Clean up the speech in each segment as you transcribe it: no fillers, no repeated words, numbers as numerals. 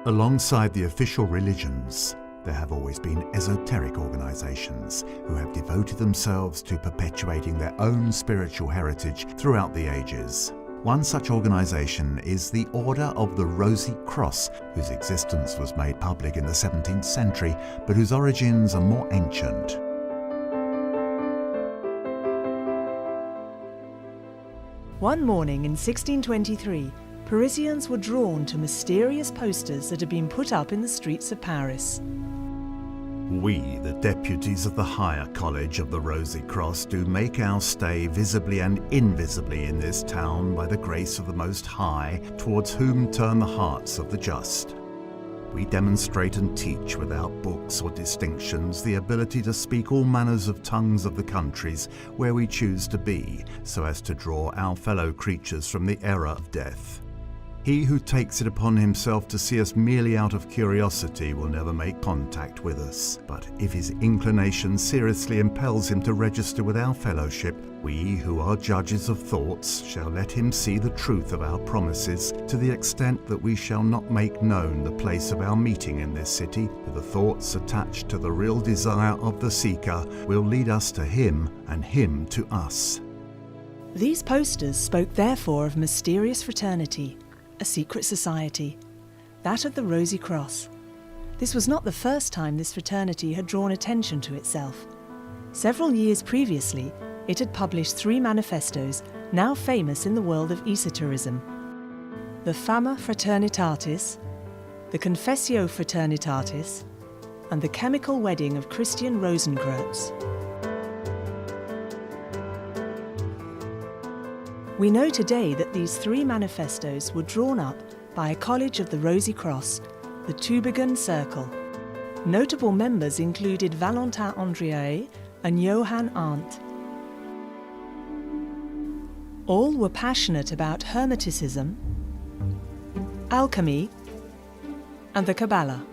Alongside the official religions, there have always been esoteric organizations who have devoted themselves to perpetuating their own spiritual heritage throughout the ages. One such organization is the Order of the Rosacruz, whose existence was made public in the 17th century, but whose origins are more ancient. One morning in 1623, Parisians were drawn to mysterious posters that had been put up in the streets of Paris. We, the deputies of the higher college of the Rosacruz, do make our stay visibly and invisibly in this town by the grace of the Most High, towards whom turn the hearts of the just. We demonstrate and teach without books or distinctions the ability to speak all manners of tongues of the countries where we choose to be, so as to draw our fellow creatures from the error of death. He who takes it upon himself to see us merely out of curiosity will never make contact with us. But if his inclination seriously impels him to register with our fellowship, we who are judges of thoughts shall let him see the truth of our promises, to the extent that we shall not make known the place of our meeting in this city, for the thoughts attached to the real desire of the seeker will lead us to him and him to us. These posters spoke therefore of mysterious fraternity, a secret society, that of the Rosacruz. This was not the first time this fraternity had drawn attention to itself. Several years previously, it had published 3 manifestos now famous in the world of esotericism: the Fama Fraternitatis, the Confessio Fraternitatis, and the Chemical Wedding of Christian Rosencruz. We know today that these 3 manifestos were drawn up by a college of the Rosacruz, the Tübingen Circle. Notable members included Valentin Andriae and Johann Arndt. All were passionate about Hermeticism, alchemy, and the Kabbalah.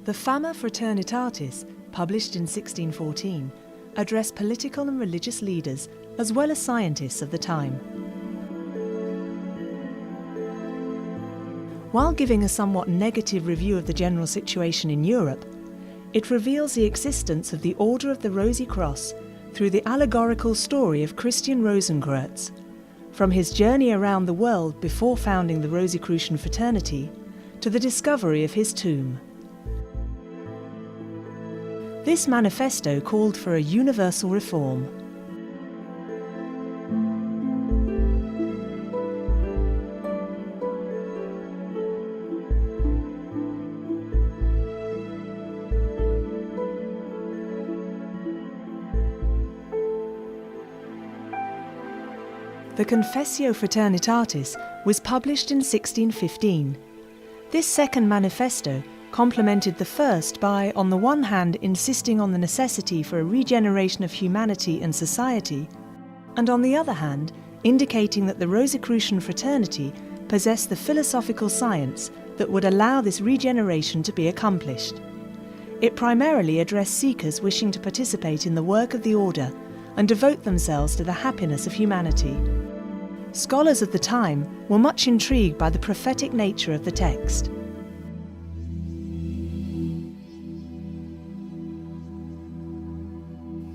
The Fama Fraternitatis, published in 1614, addressed political and religious leaders as well as scientists of the time. While giving a somewhat negative review of the general situation in Europe, it reveals the existence of the Order of the Rosacruz through the allegorical story of Christian Rosencruz, from his journey around the world before founding the Rosicrucian fraternity to the discovery of his tomb. This manifesto called for a universal reform. The Confessio Fraternitatis was published in 1615. This second manifesto complemented the first by, on the one hand, insisting on the necessity for a regeneration of humanity and society, and on the other hand, indicating that the Rosicrucian fraternity possessed the philosophical science that would allow this regeneration to be accomplished. It primarily addressed seekers wishing to participate in the work of the order and devote themselves to the happiness of humanity. Scholars of the time were much intrigued by the prophetic nature of the text.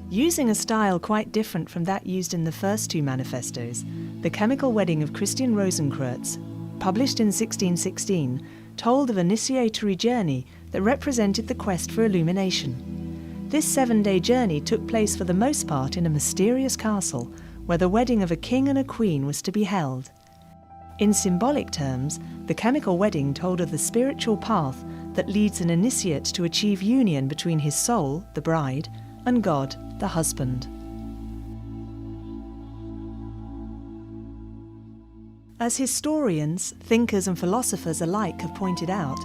Using a style quite different from that used in the first 2 manifestos, the Chemical Wedding of Christian Rosencruz, published in 1616, told of an initiatory journey that represented the quest for illumination. This 7-day journey took place for the most part in a mysterious castle where the wedding of a king and a queen was to be held. In symbolic terms, the chemical wedding told of the spiritual path that leads an initiate to achieve union between his soul, the bride, and God, the husband. As historians, thinkers and philosophers alike have pointed out,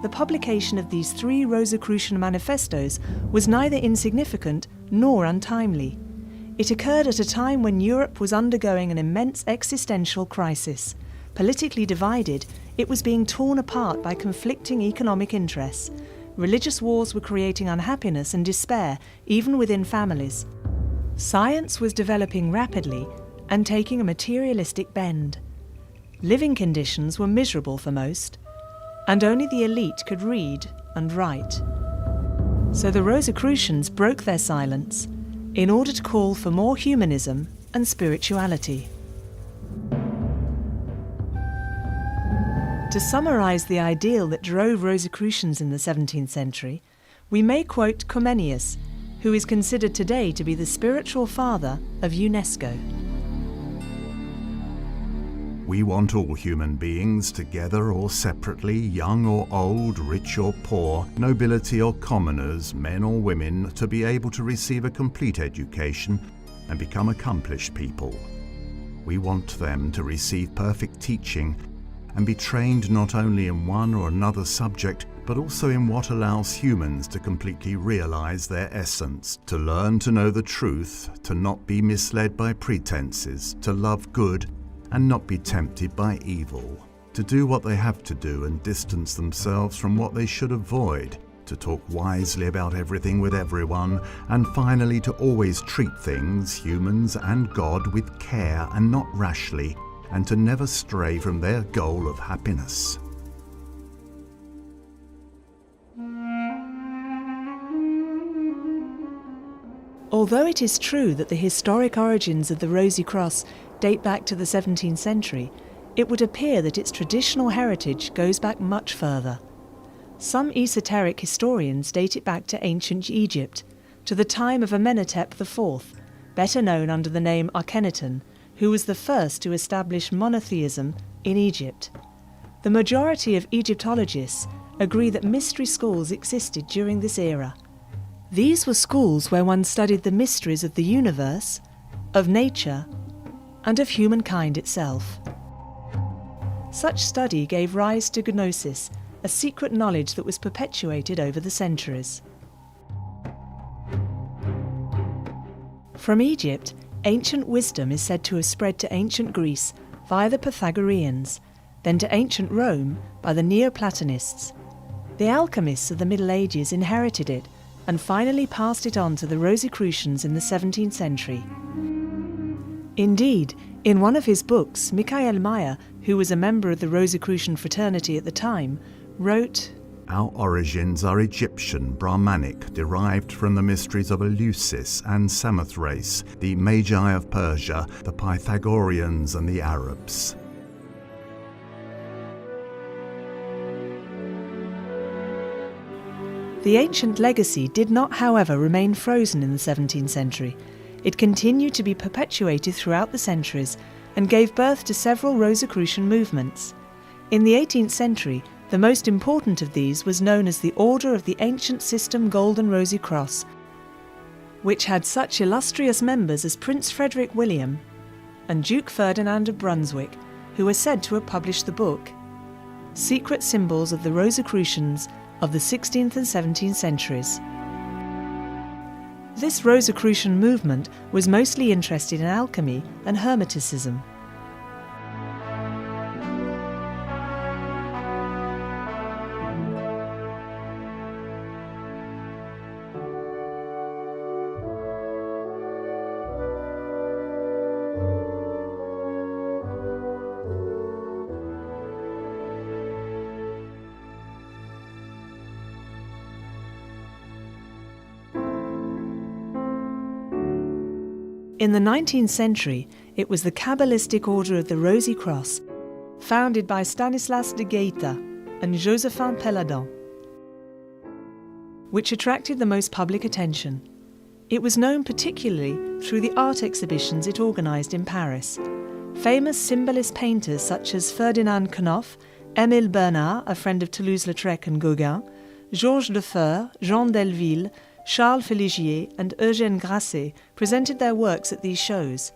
the publication of these 3 Rosicrucian manifestos was neither insignificant nor untimely. It occurred at a time when Europe was undergoing an immense existential crisis. Politically divided, it was being torn apart by conflicting economic interests. Religious wars were creating unhappiness and despair, even within families. Science was developing rapidly and taking a materialistic bend. Living conditions were miserable for most, and only the elite could read and write. So the Rosicrucians broke their silence in order to call for more humanism and spirituality. To summarise the ideal that drove Rosicrucians in the 17th century, we may quote Comenius, who is considered today to be the spiritual father of UNESCO. We want all human beings, together or separately, young or old, rich or poor, nobility or commoners, men or women, to be able to receive a complete education and become accomplished people. We want them to receive perfect teaching and be trained not only in one or another subject, but also in what allows humans to completely realize their essence, to learn to know the truth, to not be misled by pretenses, to love good and not be tempted by evil, to do what they have to do and distance themselves from what they should avoid, to talk wisely about everything with everyone, and finally to always treat things, humans and God, with care and not rashly, and to never stray from their goal of happiness. Although it is true that the historic origins of the Rosy Cross date back to the 17th century, it would appear that its traditional heritage goes back much further. Some esoteric historians date it back to ancient Egypt, to the time of Amenhotep IV, better known under the name Akhenaten, who was the first to establish monotheism in Egypt. The majority of Egyptologists agree that mystery schools existed during this era. These were schools where one studied the mysteries of the universe, of nature, and of humankind itself. Such study gave rise to gnosis, a secret knowledge that was perpetuated over the centuries. From Egypt, ancient wisdom is said to have spread to ancient Greece via the Pythagoreans, then to ancient Rome by the Neoplatonists. The alchemists of the Middle Ages inherited it and finally passed it on to the Rosicrucians in the 17th century. Indeed, in one of his books, Michael Mayer, who was a member of the Rosicrucian fraternity at the time, wrote, "Our origins are Egyptian, Brahmanic, derived from the mysteries of Eleusis and Samothrace, the Magi of Persia, the Pythagoreans and the Arabs." The ancient legacy did not, however, remain frozen in the 17th century. It continued to be perpetuated throughout the centuries and gave birth to several Rosicrucian movements. In the 18th century, the most important of these was known as the Order of the Ancient System Golden Rosy Cross, which had such illustrious members as Prince Frederick William and Duke Ferdinand of Brunswick, who are said to have published the book Secret Symbols of the Rosicrucians of the 16th and 17th centuries. This Rosicrucian movement was mostly interested in alchemy and Hermeticism. In the 19th century, it was the Kabbalistic Order of the Rosy Cross, founded by Stanislas de Gaeta and Josephin Péladan, which attracted the most public attention. It was known particularly through the art exhibitions it organised in Paris. Famous symbolist painters such as Ferdinand Knopf, Émile Bernard, a friend of Toulouse-Lautrec and Gauguin, Georges Lefebvre, Jean Delville, Charles Féligier and Eugène Grasset presented their works at these shows.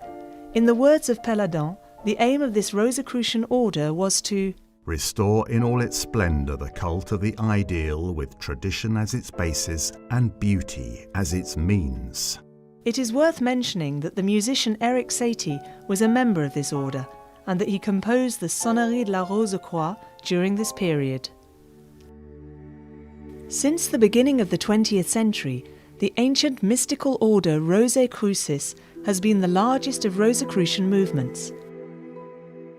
In the words of Péladan, the aim of this Rosicrucian order was to restore in all its splendour the cult of the ideal with tradition as its basis and beauty as its means. It is worth mentioning that the musician Eric Satie was a member of this order, and that he composed the Sonnerie de la Rose-Croix during this period. Since the beginning of the 20th century, the ancient mystical order Rosacruz has been the largest of Rosicrucian movements.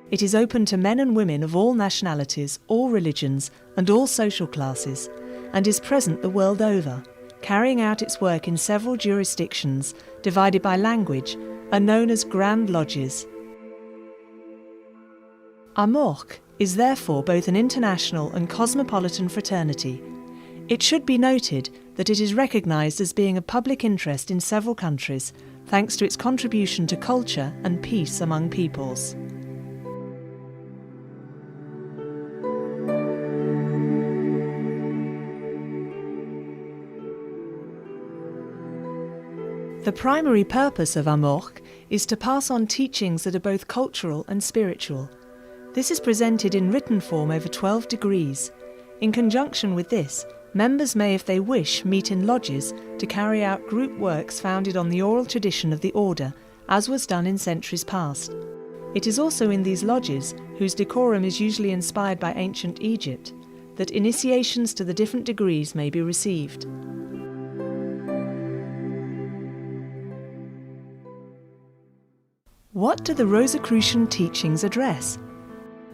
It is open to men and women of all nationalities, all religions, and all social classes, and is present the world over, carrying out its work in several jurisdictions, divided by language, and known as Grand Lodges. AMORC is therefore both an international and cosmopolitan fraternity. It should be noted that it is recognised as being of public interest in several countries, thanks to its contribution to culture and peace among peoples. The primary purpose of AMORC is to pass on teachings that are both cultural and spiritual. This is presented in written form over 12 degrees. In conjunction with this, members may, if they wish, meet in lodges to carry out group works founded on the oral tradition of the order, as was done in centuries past. It is also in these lodges, whose decorum is usually inspired by ancient Egypt, that initiations to the different degrees may be received. What do the Rosicrucian teachings address?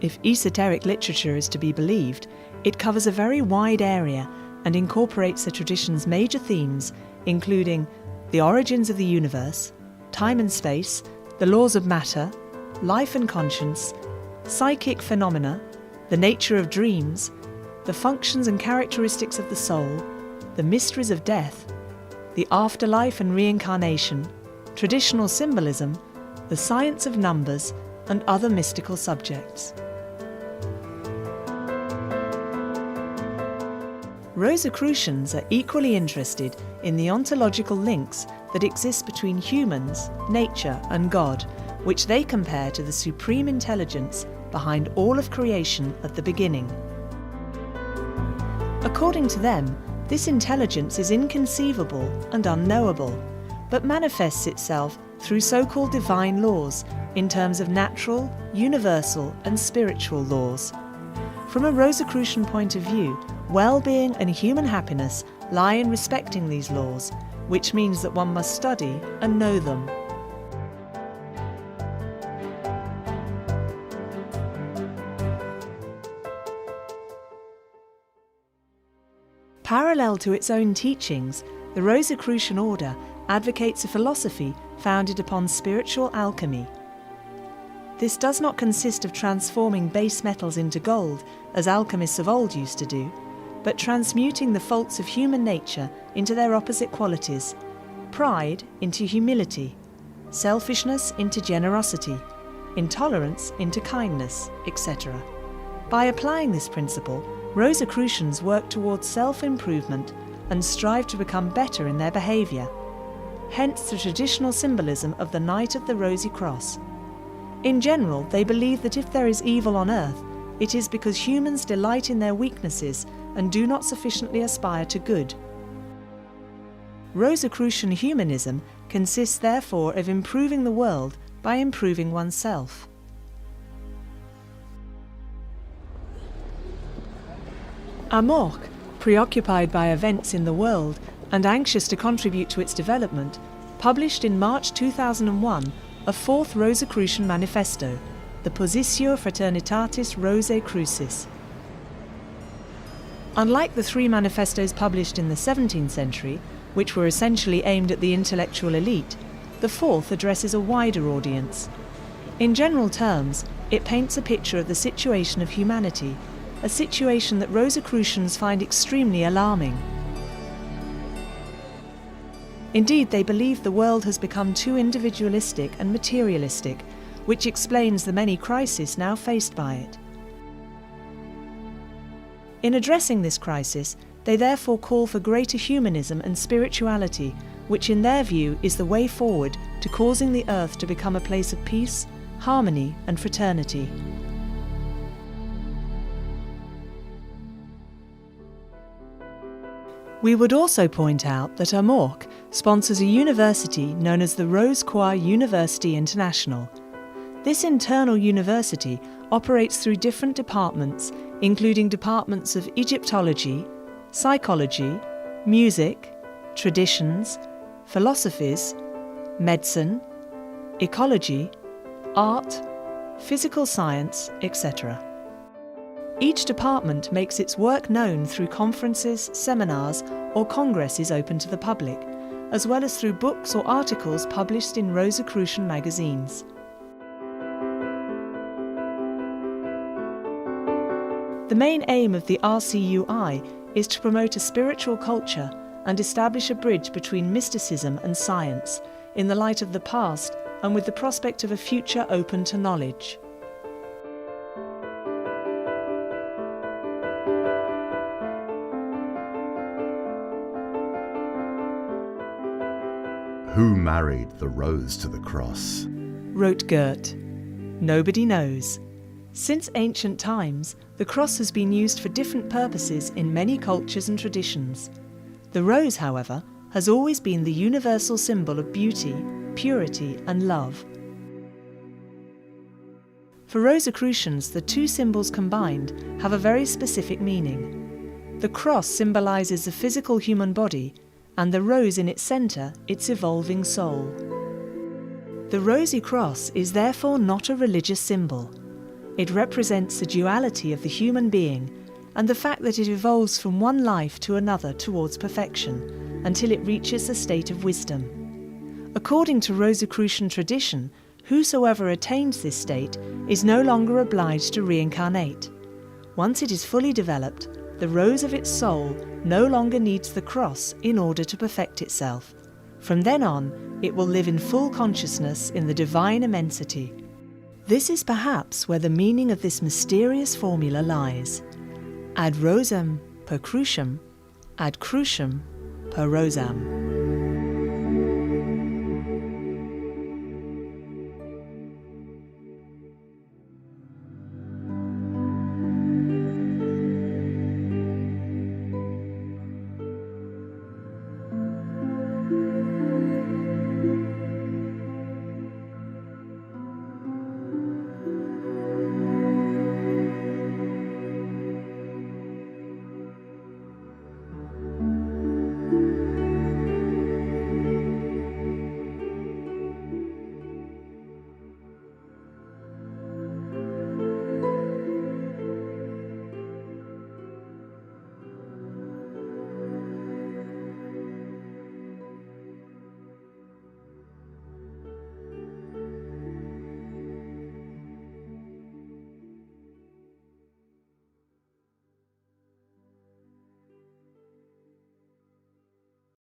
If esoteric literature is to be believed, it covers a very wide area and incorporates the tradition's major themes, including the origins of the universe, time and space, the laws of matter, life and conscience, psychic phenomena, the nature of dreams, the functions and characteristics of the soul, the mysteries of death, the afterlife and reincarnation, traditional symbolism, the science of numbers, and other mystical subjects. Rosicrucians are equally interested in the ontological links that exist between humans, nature, and God, which they compare to the supreme intelligence behind all of creation at the beginning. According to them, this intelligence is inconceivable and unknowable, but manifests itself through so-called divine laws in terms of natural, universal, and spiritual laws. From a Rosicrucian point of view, well-being and human happiness lie in respecting these laws, which means that one must study and know them. Parallel to its own teachings, the Rosicrucian order advocates a philosophy founded upon spiritual alchemy. This does not consist of transforming base metals into gold, as alchemists of old used to do, but transmuting the faults of human nature into their opposite qualities, pride into humility, selfishness into generosity, intolerance into kindness, etc. By applying this principle, Rosicrucians work towards self-improvement and strive to become better in their behaviour. Hence the traditional symbolism of the Knight of the Rosy Cross. In general, they believe that if there is evil on earth, it is because humans delight in their weaknesses and do not sufficiently aspire to good. Rosicrucian humanism consists therefore of improving the world by improving oneself. AMORC, preoccupied by events in the world and anxious to contribute to its development, published in March 2001 a fourth Rosicrucian manifesto, the Positio Fraternitatis Rosae Crucis. Unlike the three manifestos published in the 17th century, which were essentially aimed at the intellectual elite, the fourth addresses a wider audience. In general terms, it paints a picture of the situation of humanity, a situation that Rosicrucians find extremely alarming. Indeed, they believe the world has become too individualistic and materialistic, which explains the many crises now faced by it. In addressing this crisis, they therefore call for greater humanism and spirituality, which in their view is the way forward to causing the earth to become a place of peace, harmony, and fraternity. We would also point out that AMORC sponsors a university known as the Rose-Croix University International. This internal university operates through different departments, including departments of Egyptology, psychology, music, traditions, philosophies, medicine, ecology, art, physical science, etc. Each department makes its work known through conferences, seminars, or congresses open to the public, as well as through books or articles published in Rosicrucian magazines. The main aim of the RCUI is to promote a spiritual culture and establish a bridge between mysticism and science, in the light of the past and with the prospect of a future open to knowledge. Who married the rose to the cross? Wrote Goethe. Nobody knows. Since ancient times, the cross has been used for different purposes in many cultures and traditions. The rose, however, has always been the universal symbol of beauty, purity, and love. For Rosicrucians, the two symbols combined have a very specific meaning. The cross symbolises the physical human body, and the rose in its centre, its evolving soul. The rosy cross is therefore not a religious symbol. It represents the duality of the human being and the fact that it evolves from one life to another towards perfection until it reaches the state of wisdom. According to Rosicrucian tradition, whosoever attains this state is no longer obliged to reincarnate. Once it is fully developed, the rose of its soul no longer needs the cross in order to perfect itself. From then on, it will live in full consciousness in the divine immensity. This is perhaps where the meaning of this mysterious formula lies. Ad rosam per crucium, ad crucium per rosam.